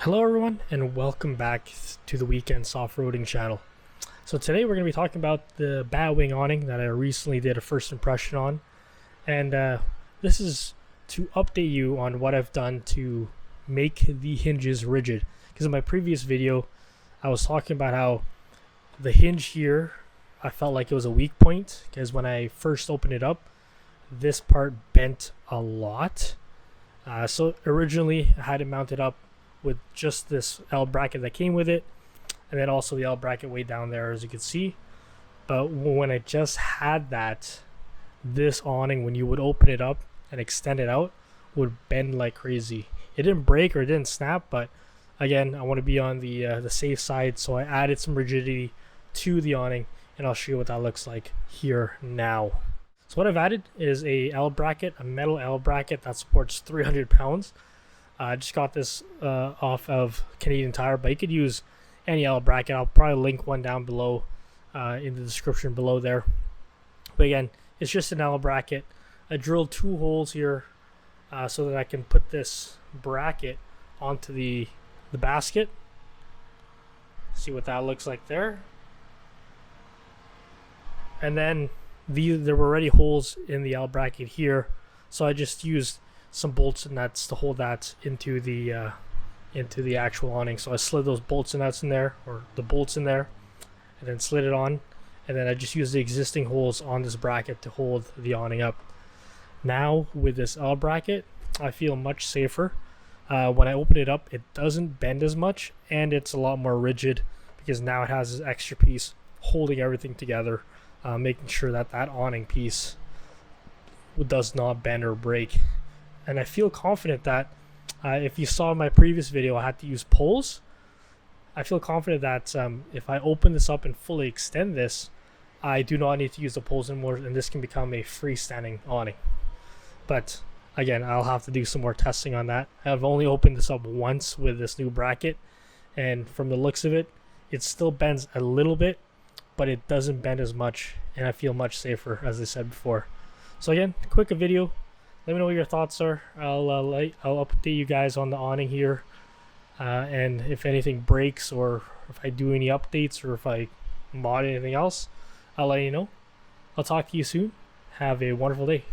Hello everyone and welcome back to the Weekend Soft-Roading channel. So today we're going to be talking about the Batwing Awning that I recently did a first impression on, and this is to update you on what I've done to make the hinges rigid, because in my previous video I was talking about how the hinge here, I felt like it was a weak point because when I first opened it up this part bent a lot. So originally I had it mounted up with just this L bracket that came with it, and then also the L bracket way down there, as you can see. But when I just had that, this awning, when you would open it up and extend it out, would bend like crazy. It didn't break or it didn't snap, but again, I want to be on the safe side, so I added some rigidity to the awning, and I'll show you what that looks like here now. So what I've added is a L bracket, a metal L bracket that supports 300 pounds. I just got this off of Canadian Tire, but you could use any L bracket. I'll probably link one down below in the description below there. But again, it's just an L bracket. I drilled 2 holes here so that I can put this bracket onto the basket. See what that looks like there. And then there were already holes in the L bracket here, so I just used some bolts and nuts to hold that into the actual awning. So I slid those bolts and nuts in there, or the bolts in there, and then slid it on, and then I just used the existing holes on this bracket to hold the awning up. Now with this L bracket, I feel much safer. When I open it up, it doesn't bend as much, and it's a lot more rigid because now it has this extra piece holding everything together, making sure that that awning piece does not bend or break. And I feel confident that if you saw my previous video, I had to use poles. I feel confident that if I open this up and fully extend this, I do not need to use the poles anymore, and this can become a freestanding awning. But again, I'll have to do some more testing on that. I've only opened this up once with this new bracket, and from the looks of it, it still bends a little bit, but it doesn't bend as much, and I feel much safer, as I said before. So again, quick video. Let me know what your thoughts are. I'll update you guys on the awning here, and if anything breaks, or if I do any updates, or if I mod anything else, I'll let you know. I'll talk to you soon. Have a wonderful day.